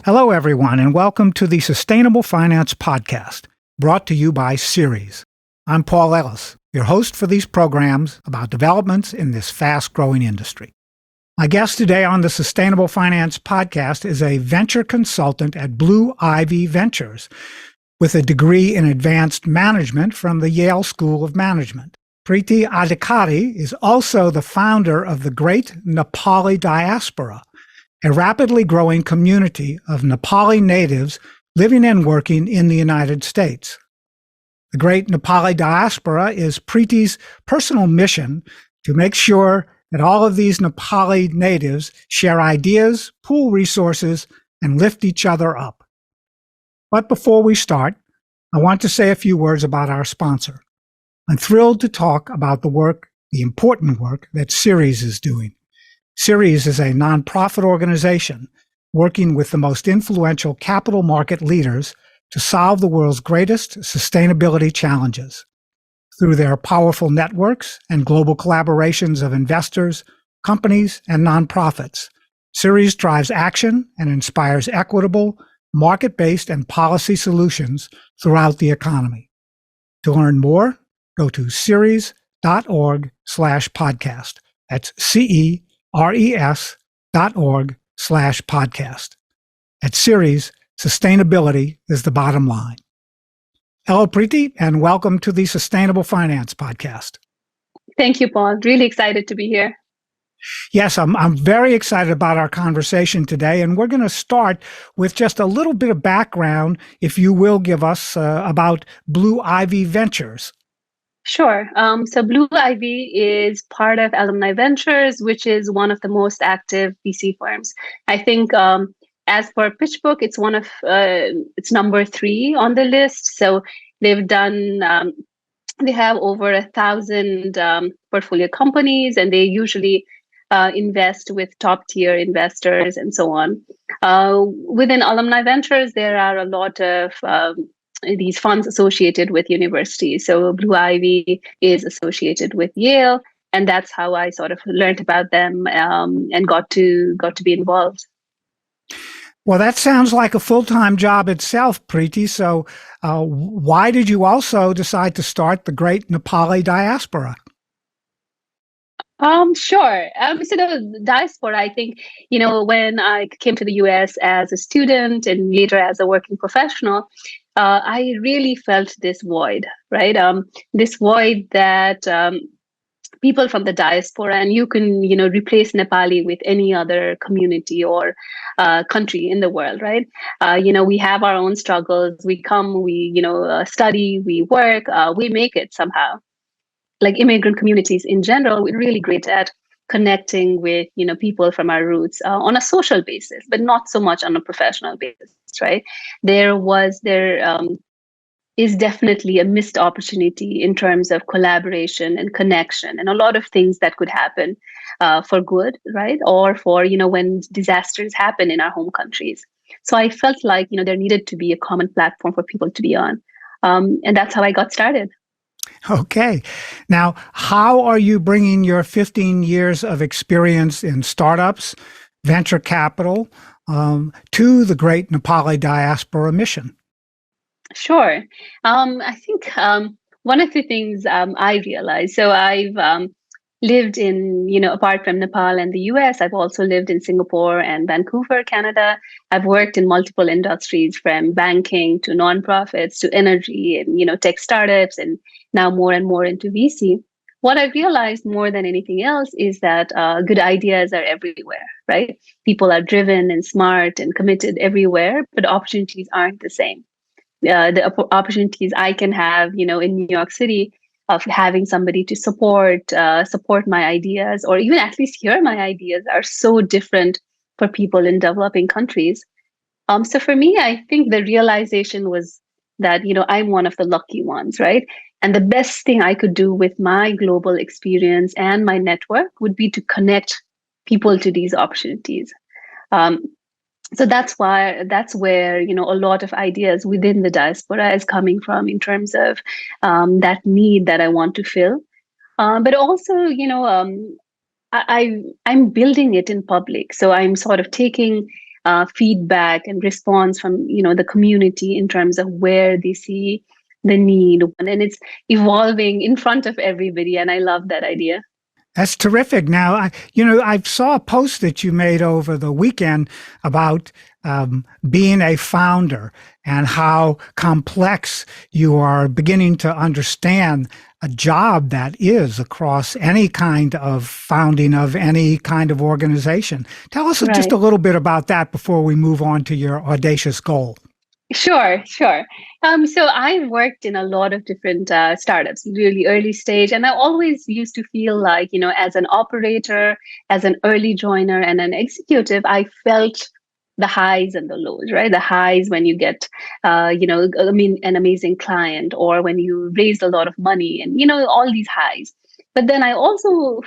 Hello, everyone, and welcome to the Sustainable Finance Podcast, brought to you by Ceres. I'm Paul Ellis, your host for these programs about developments in this fast-growing industry. My guest today on the Sustainable Finance Podcast is a venture consultant at Blue Ivy Ventures with a degree in advanced management from the Yale School of Management. Preeti Adhikary is also the founder of the Great Nepali Diaspora, a rapidly growing community of Nepali natives living and working in the United States. The Great Nepali Diaspora is Preeti's personal mission to make sure that all of these Nepali natives share ideas, pool resources, and lift each other up. But before we start, I want to say a few words about our sponsor. I'm thrilled to talk about the important work that Ceres is doing. Ceres is a nonprofit organization working with the most influential capital market leaders to solve the world's greatest sustainability challenges. Through their powerful networks and global collaborations of investors, companies, and nonprofits, Ceres drives action and inspires equitable, market-based, and policy solutions throughout the economy. To learn more, go to ceres.org/podcast. That's CERES.org/podcast. At Ceres, sustainability is the bottom line. Hello, Preeti, and welcome to the Sustainable Finance Podcast. Thank you, Paul. Really excited to be here. Yes, I'm very excited about our conversation today, and we're going to start with just a little bit of background, if you will give us, about Blue Ivy Ventures. Sure. So Blue Ivy is part of Alumni Ventures, which is one of the most active VC firms. I think as per PitchBook, it's it's number 3 on the list. So they've done, they have over 1,000 portfolio companies, and they usually invest with top tier investors and so on. Within Alumni Ventures, there are a lot of these funds associated with universities. So Blue Ivy is associated with Yale, and that's how I sort of learned about them and got to be involved. Well, that sounds like a full-time job itself, Preeti. So why did you also decide to start the Great Nepali Diaspora? Sure. So the diaspora, I think, when I came to the US as a student and later as a working professional, I really felt this void, right? This void that people from the diaspora, and you can, replace Nepali with any other community or country in the world, right? We have our own struggles. We come, we, study, we work, we make it somehow. Like immigrant communities in general, we're really great at connecting with, people from our roots on a social basis, but not so much on a professional basis, right? There is definitely a missed opportunity in terms of collaboration and connection and a lot of things that could happen for good, right? Or for, when disasters happen in our home countries. So I felt like, there needed to be a common platform for people to be on. And that's how I got started. Okay. Now, how are you bringing your 15 years of experience in startups, venture capital, to the Great Nepali Diaspora mission? Sure. I think one of the things I realized, so I've lived in, apart from Nepal and the US, I've also lived in Singapore and Vancouver, Canada. I've worked in multiple industries from banking to nonprofits to energy and, tech startups, and now more and more into VC. What I realized more than anything else is that good ideas are everywhere, right? People are driven and smart and committed everywhere, but opportunities aren't the same. The opportunities I can have, in New York City, of having somebody to support my ideas, or even at least hear my ideas, are so different for people in developing countries. So for me, I think the realization was that, I'm one of the lucky ones, right? And the best thing I could do with my global experience and my network would be to connect people to these opportunities. So that's where, a lot of ideas within the diaspora is coming from in terms of that need that I want to fill. But also, I'm building it in public. So I'm sort of taking feedback and response from the community in terms of where they see the need, and it's evolving in front of everybody, and I love that idea. That's terrific. Now, I saw a post that you made over the weekend about being a founder and how complex you are beginning to understand a job that is across any kind of founding of any kind of organization. Tell us just a little bit about that before we move on to your audacious goal. Sure, sure. So I worked in a lot of different startups, really early stage, and I always used to feel like, as an operator, as an early joiner, and an executive, I felt the highs and the lows, right? The highs when you get, an amazing client, or when you raise a lot of money, and all these highs. But then I also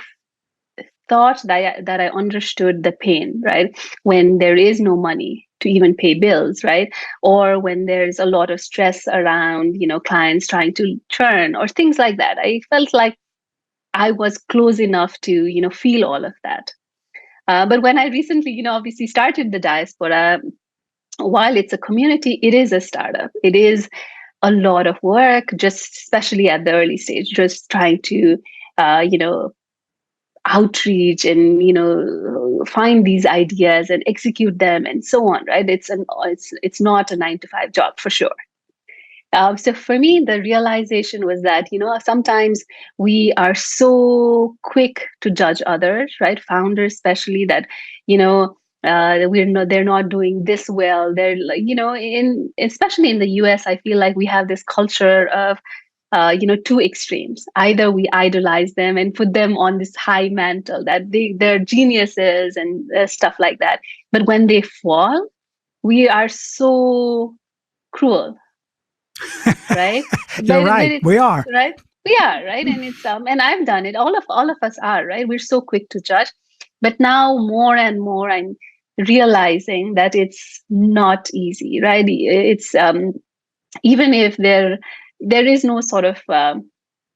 thought that I understood the pain, right? When there is no money to even pay bills, right? Or when there's a lot of stress around, clients trying to churn or things like that. I felt like I was close enough to, feel all of that. But when I recently, obviously started the diaspora, while it's a community, it is a startup. It is a lot of work, just especially at the early stage, just trying to, outreach and find these ideas and execute them and so on, right? It's not a 9 to 5 job for sure. So for me, the realization was that sometimes we are so quick to judge others, right? Founders especially, that they're not doing this well. They're like, in especially in the US, I feel like we have this culture of two extremes. Either we idolize them and put them on this high mantle that they're geniuses and stuff like that. But when they fall, we are so cruel, right? You're right. We are. Right. We are, right? And it's and I've done it. All of us are, right? We're so quick to judge. But now more and more I'm realizing that it's not easy, right? It's even if there is no sort of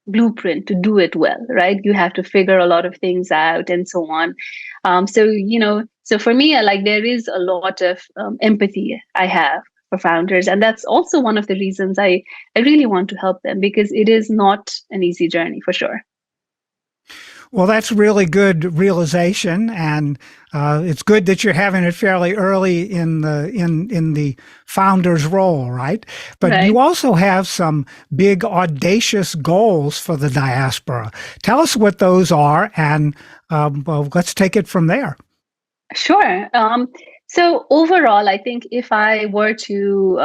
blueprint to do it well, right? You have to figure a lot of things out and so on. So for me, like, there is a lot of empathy I have for founders, and that's also one of the reasons I really want to help them, because it is not an easy journey for sure. Well, that's really good realization, and it's good that you're having it fairly early in the founder's role, right? But Right. you also have some big audacious goals for the diaspora. Tell us what those are, and well, let's take it from there. Sure. So overall, I think if I were to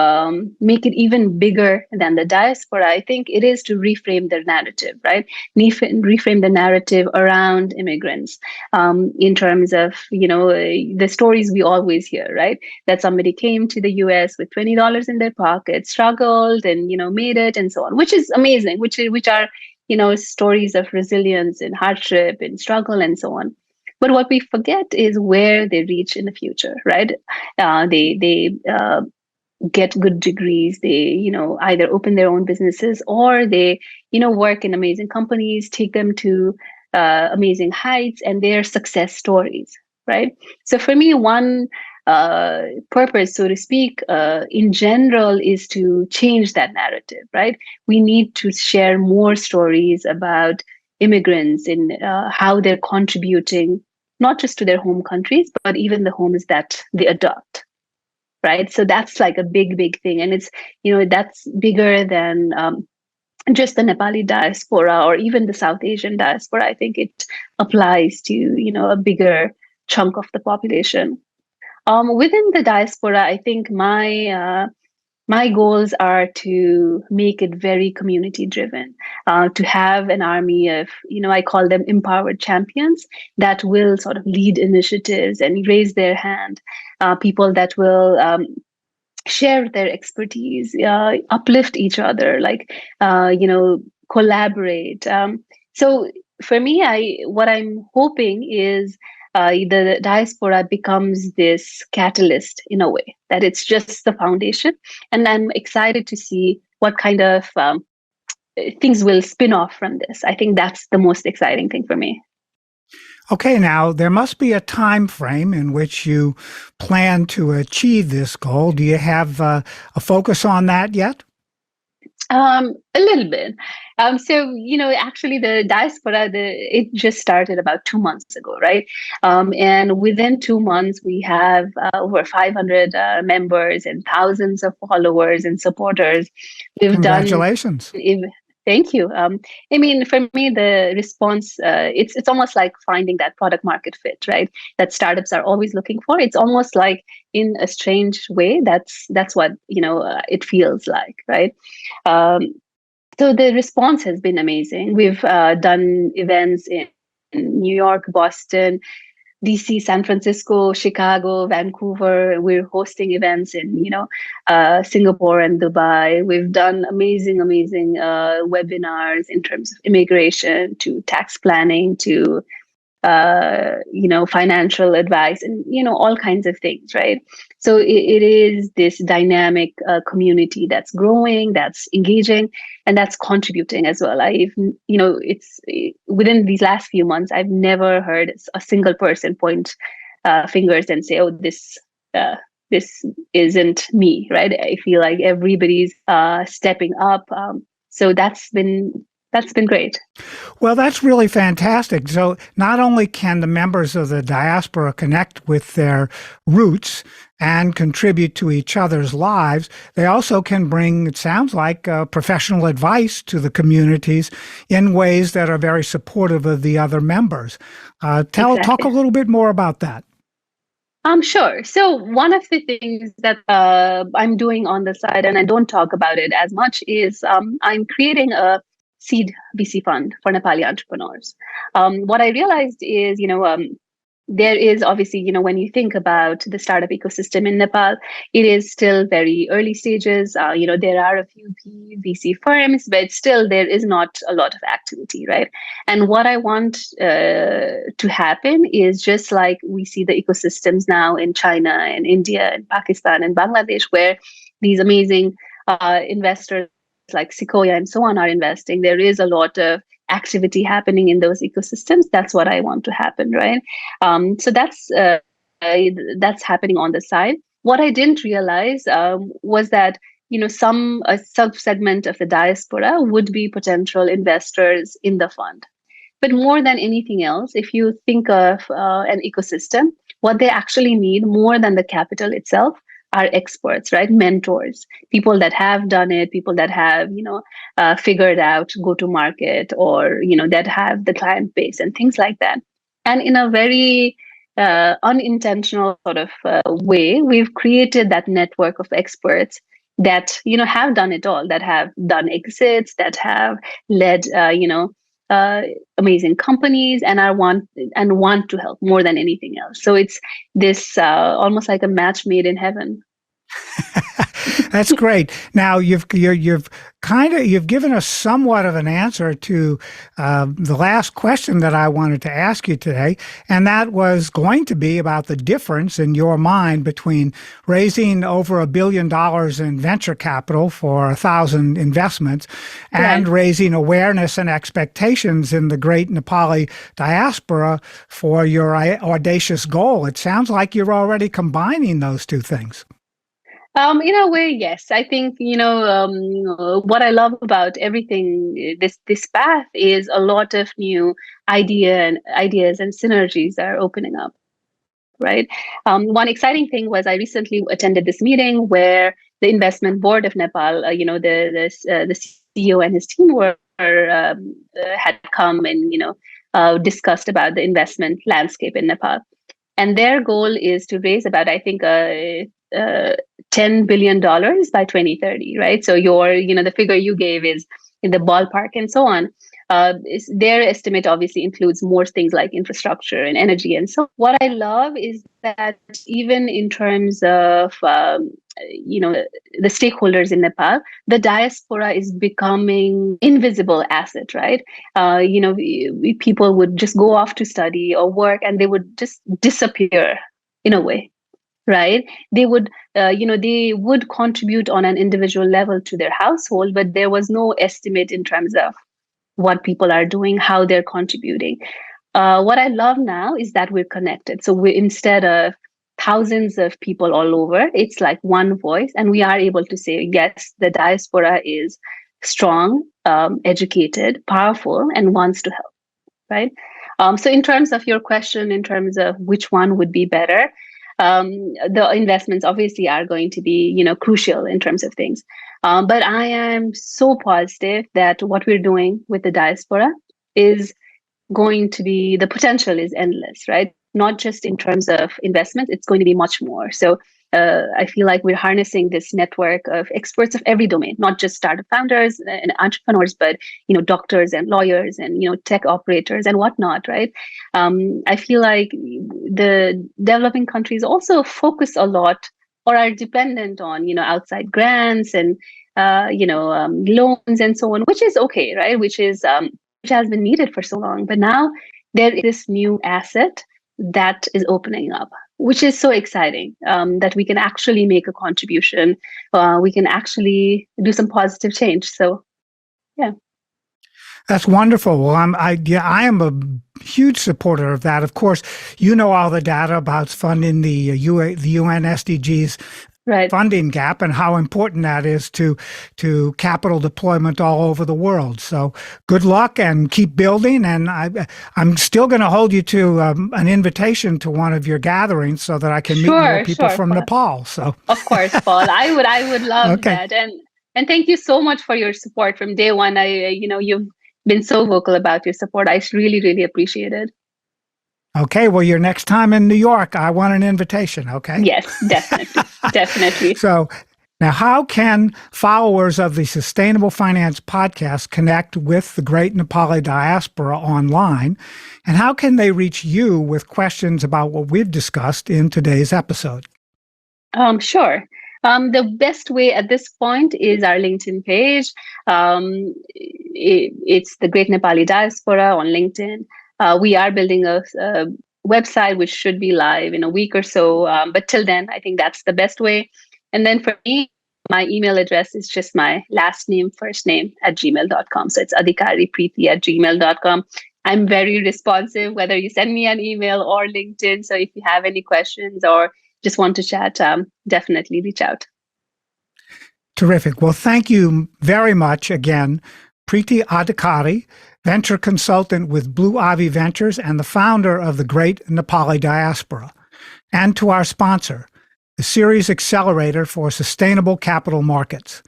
make it even bigger than the diaspora, I think it is to reframe the narrative, right? Reframe the narrative around immigrants, in terms of, the stories we always hear, right? That somebody came to the US with $20 in their pocket, struggled, and, made it, and so on, which is amazing, which are, stories of resilience and hardship and struggle and so on. But what we forget is where they reach in the future, right? They get good degrees. They either open their own businesses, or they work in amazing companies, take them to amazing heights, and their success stories, right? So for me, one purpose, so to speak, in general, is to change that narrative, right? We need to share more stories about immigrants and how they're contributing not just to their home countries, but even the homes that they adopt, right? So that's like a big thing, and it's that's bigger than just the Nepali diaspora or even the South Asian diaspora. I think it applies to a bigger chunk of the population. Within the diaspora, I think my goals are to make it very community driven, to have an army of, I call them empowered champions that will sort of lead initiatives and raise their hand, people that will share their expertise, uplift each other, like, collaborate. So for me, what I'm hoping is the diaspora becomes this catalyst in a way, that it's just the foundation. And I'm excited to see what kind of things will spin off from this. I think that's the most exciting thing for me. Okay, now there must be a time frame in which you plan to achieve this goal. Do you have a focus on that yet? A little bit. So actually, the diaspora, it just started about 2 months ago, right? And within 2 months, we have over 500 members and thousands of followers and supporters. We've done. Congratulations. Thank you. I mean, for me, the response, it's almost like finding that product market fit, right? That startups are always looking for. It's almost like, in a strange way, that's what it feels like, right? Um, so the response has been amazing. We've done events in New York, Boston, DC, San Francisco, Chicago, Vancouver. We're hosting events in, Singapore and Dubai. We've done amazing webinars in terms of immigration to tax planning to financial advice and, all kinds of things, right? So it is this dynamic community that's growing, that's engaging, and that's contributing as well. It's within these last few months, I've never heard a single person point fingers and say, "Oh, this isn't me," right? I feel like everybody's stepping up. So that's been great. Well, that's really fantastic. So, not only can the members of the diaspora connect with their roots and contribute to each other's lives, they also can bring, it sounds like, professional advice to the communities in ways that are very supportive of the other members. Talk a Exactly. little bit more about that. Sure. So one of the things that I'm doing on the side, and I don't talk about it as much, is I'm creating a seed VC fund for Nepali entrepreneurs. What I realized is, there is obviously, when you think about the startup ecosystem in Nepal, it is still very early stages. There are a few VC firms, but still there is not a lot of activity, right? And what I want to happen is just like we see the ecosystems now in China and India and Pakistan and Bangladesh, where these amazing investors like Sequoia and so on are investing. There is a lot of activity happening in those ecosystems. That's what I want to happen, right? So that's happening on the side. What I didn't realize was that some a sub segment of the diaspora would be potential investors in the fund. But more than anything else, if you think of an ecosystem, what they actually need more than the capital itself are experts, right? Mentors, people that have done it, people that have, figured out go to market, or, that have the client base and things like that. And in a very unintentional sort of way, we've created that network of experts that, have done it all, that have done exits, that have led, uh, amazing companies and want to help more than anything else. So it's this almost like a match made in heaven. That's great. Now you've given us somewhat of an answer to the last question that I wanted to ask you today, and that was going to be about the difference in your mind between raising over $1 billion in venture capital for 1,000 investments and Right. raising awareness and expectations in the Great Nepali Diaspora for your audacious goal. It sounds like you're already combining those two things. In a way, yes. I think what I love about everything this path is a lot of new ideas and synergies are opening up. Right. One exciting thing was I recently attended this meeting where the investment board of Nepal, the CEO and his team had come and discussed about the investment landscape in Nepal, and their goal is to raise about, I think, $10 billion by 2030, right? So the figure you gave is in the ballpark and so on. Their estimate obviously includes more things like infrastructure and energy. And so what I love is that even in terms of, the stakeholders in Nepal, the diaspora is becoming invisible asset, right? People would just go off to study or work and they would just disappear in a way, right? They would contribute on an individual level to their household, but there was no estimate in terms of what people are doing, how they're contributing. what I love now is that we're connected. So we instead of thousands of people all over, it's like one voice, and we are able to say, yes, the diaspora is strong, educated, powerful, and wants to help, right? So in terms of your question, in terms of which one would be better, the investments obviously are going to be, crucial in terms of things. But I am so positive that what we're doing with the diaspora is going to be, the potential is endless, right? Not just in terms of investment, it's going to be much more. So I feel like we're harnessing this network of experts of every domain, not just startup founders and entrepreneurs, but doctors and lawyers and tech operators and whatnot, right? I feel like the developing countries also focus a lot or are dependent on outside grants and loans and so on, which is okay, right? Which has been needed for so long. But now there is this new asset that is opening up, which is so exciting, that we can actually make a contribution. We can actually do some positive change. So, yeah. That's wonderful. Well, I am a huge supporter of that. Of course, all the data about funding the UN SDGs Right. funding gap and how important that is to capital deployment all over the world. So good luck and keep building. And I'm still going to hold you to an invitation to one of your gatherings so that I can meet more people from Paul. Nepal. So of course, Paul, I would love that. And thank you so much for your support from day one. You've been so vocal about your support. I really, really appreciate it. Okay, well, your next time in New York, I want an invitation, okay? Yes, definitely. Definitely. So now, how can followers of the Sustainable Finance Podcast connect with the Great Nepali Diaspora online? And how can they reach you with questions about what we've discussed in today's episode? Sure. The best way at this point is our LinkedIn page. It's the Great Nepali Diaspora on LinkedIn. We are building a website which should be live in a week or so. But till then, I think that's the best way. And then for me, my email address is just my last name, first name @gmail.com. So it's adhikary@preeti@gmail.com. I'm very responsive, whether you send me an email or LinkedIn. So if you have any questions or just want to chat, definitely reach out. Terrific. Well, thank you very much again, Preeti Adhikary, venture consultant with Blue Ivy Ventures and the founder of the Great Nepali Diaspora, and to our sponsor, the Ceres Accelerator for Sustainable Capital Markets.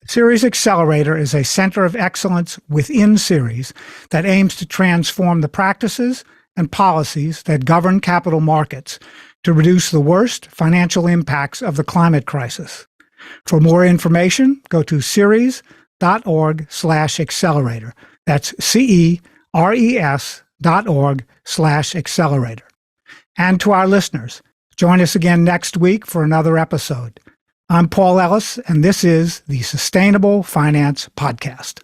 The Ceres Accelerator is a center of excellence within Ceres that aims to transform the practices and policies that govern capital markets to reduce the worst financial impacts of the climate crisis. For more information, go to ceres.org/accelerator. That's CERES.org/accelerator. And to our listeners, join us again next week for another episode. I'm Paul Ellis, and this is the Sustainable Finance Podcast.